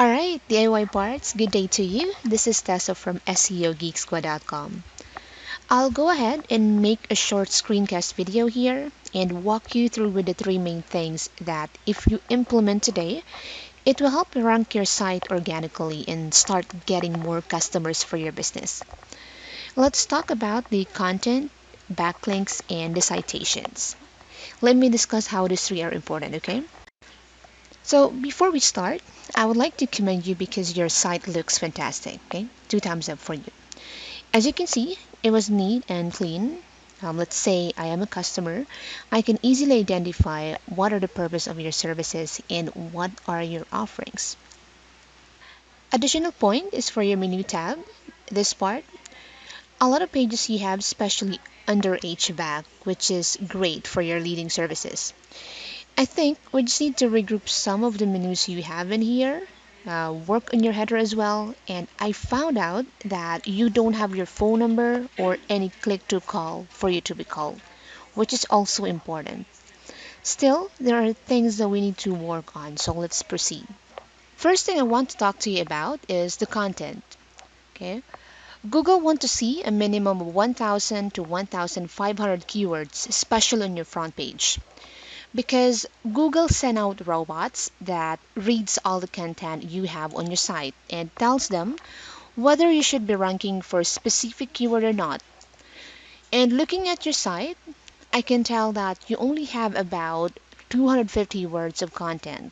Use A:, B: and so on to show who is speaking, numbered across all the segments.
A: Alright, DIY parts, good day to you. This is Tessa from SEOGeek.com. I'll go ahead and make a short screencast video here and walk you through with the three main things that if you implement today, it will help you rank your site organically and start getting more customers for your business. Let's talk about the content, backlinks, and the citations. Let me discuss how these three are important, okay? So before we start, I would like to commend you because your site looks fantastic. Okay, two thumbs up for you. As you can see, it was neat and clean. Let's say I am a customer. I can easily identify what are the purpose of your services and what are your offerings. Additional point is for your menu tab. This part, a lot of pages you have, especially under HVAC, which is great for your leading services. I think we just need to regroup some of the menus you have in here, work on your header as well, and I found out that you don't have your phone number or any click to call for you to be called, which is also important. Still, there are things that we need to work on, so let's proceed. First thing I want to talk to you about is the content. Okay, Google want to see a minimum of 1,000 to 1,500 keywords, especially on your front page. Because Google sent out robots that reads all the content you have on your site and tells them whether you should be ranking for a specific keyword or not. And looking at your site, I can tell that you only have about 250 words of content.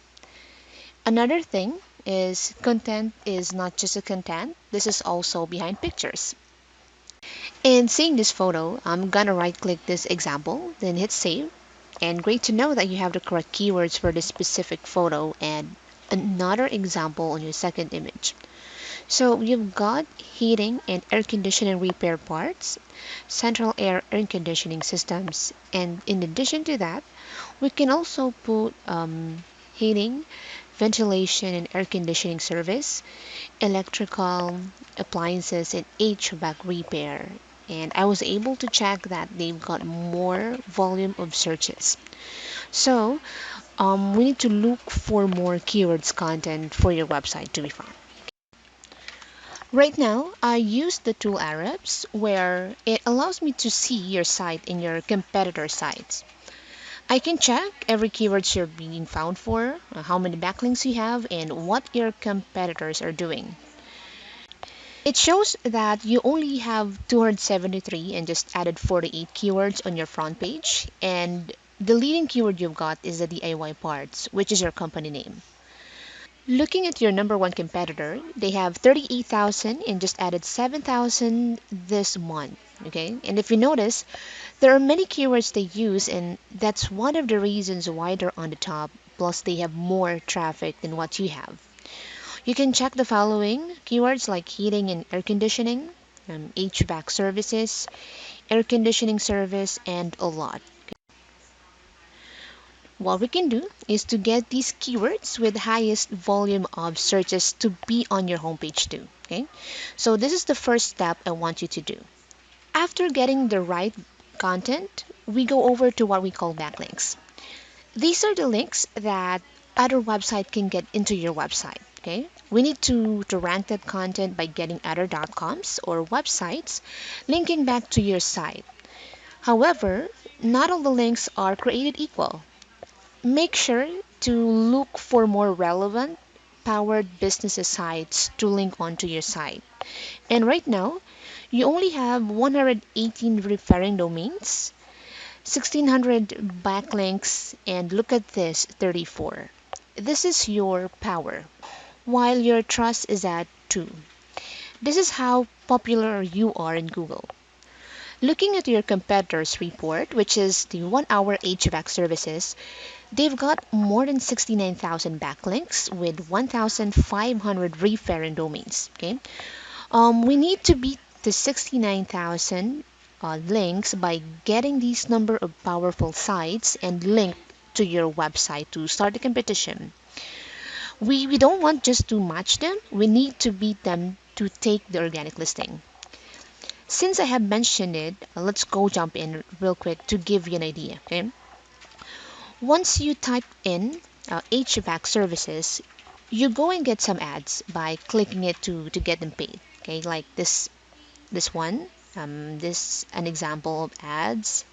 A: Another thing is content is not just a content, this is also behind pictures. And seeing this photo, I'm gonna right click this example, then hit save. And great to know that you have the correct keywords for this specific photo and another example on your second image. So you've got heating and air conditioning repair parts, central air conditioning systems, and in addition to that, we can also put heating, ventilation and air conditioning service, electrical appliances, and HVAC repair. And I was able to check that they've got more volume of searches. So we need to look for more keywords content for your website to be found. Right now, I use the tool Arabs where it allows me to see your site in your competitor sites. I can check every keyword you're being found for, how many backlinks you have, and what your competitors are doing. It shows that you only have 273 and just added 48 keywords on your front page, and the leading keyword you've got is the DIY parts, which is your company name. Looking at your number one competitor, they have 38,000 and just added 7,000 this month. Okay, and if you notice, there are many keywords they use, and that's one of the reasons why they're on the top. Plus, they have more traffic than what you have. You can check the following keywords like heating and air conditioning, HVAC services, air conditioning service, and a lot. What we can do is to get these keywords with highest volume of searches to be on your homepage too. Okay, so this is the first step I want you to do. After getting the right content, we go over to what we call backlinks. These are the links that other website can get into your website. Okay, we need to rank that content by getting other .coms or websites linking back to your site. However, not all the links are created equal. Make sure to look for more relevant, powered business sites to link onto your site. And right now, you only have 118 referring domains, 1600 backlinks, and look at this 34. This is your power, while your trust is at 2. This is how popular you are in Google. Looking at your competitors' report, which is the 1 hour HVAC services, they've got more than 69,000 backlinks with 1,500 referring domains. Okay, we need to beat the 69,000 links by getting these number of powerful sites and link to your website to start the competition. We don't want just to match them, we need to beat them to take the organic listing. Since I have mentioned it, let's go jump in real quick to give you an idea. Okay, once you type in HVAC services, You go and get some ads by clicking it to get them paid. Okay, like this one. This an example of ads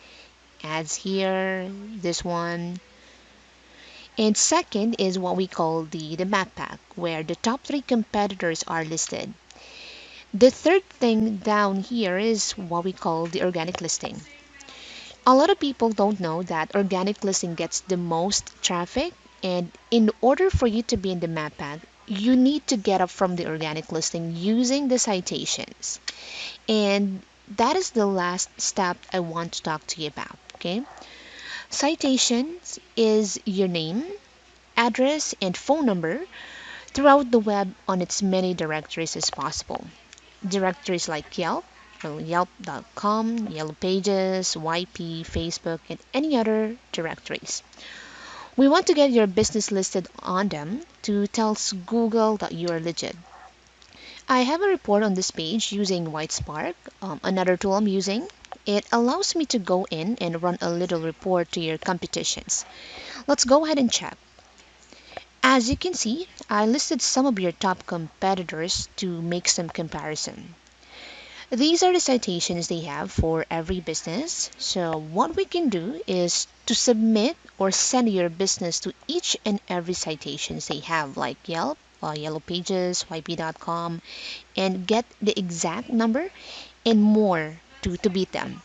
A: here, this one. And second is what we call the map pack, where the top three competitors are listed. The third thing down here is what we call the organic listing. A lot of people don't know that organic listing gets the most traffic, and in order for you to be in the map pack, you need to get up from the organic listing using the citations. And that is the last step I want to talk to you about, okay? Citations is your name, address, and phone number throughout the web on its many directories as possible. Directories like Yelp, well, Yelp.com, Yellow Pages, YP, Facebook, and any other directories. We want to get your business listed on them to tell Google that you are legit. I have a report on this page using WhiteSpark, another tool I'm using. It allows me to go in and run a little report to your competitions. Let's go ahead and check. As you can see, I listed some of your top competitors to make some comparison. These are the citations they have for every business. So what we can do is to submit or send your business to each and every citations they have, like Yelp, Yellow Pages, YP.com, and get the exact number and more to beat them.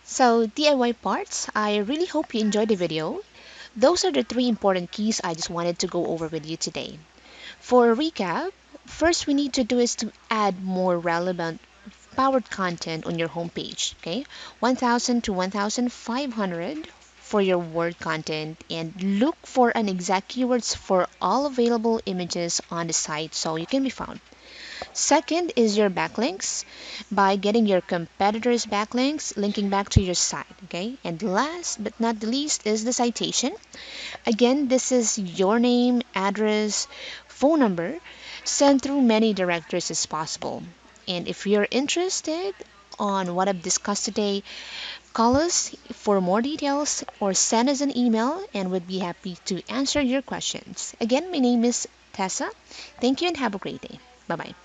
A: So DIY parts, I really hope you enjoyed the video. Those are the three important keys I just wanted to go over with you today. For a recap, first we need to do is to add more relevant powered content on your homepage, okay? 1000 to 1500 for your word content, and look for an exact keywords for all available images on the site so you can be found. Second is your backlinks by getting your competitors' backlinks linking back to your site, okay? And last but not the least is the citation. Again, this is your name, address, phone number, sent through many directories as possible. And if you're interested on what I've discussed today, call us for more details or send us an email and we'd be happy to answer your questions. Again, my name is Tessa. Thank you and have a great day. Bye bye.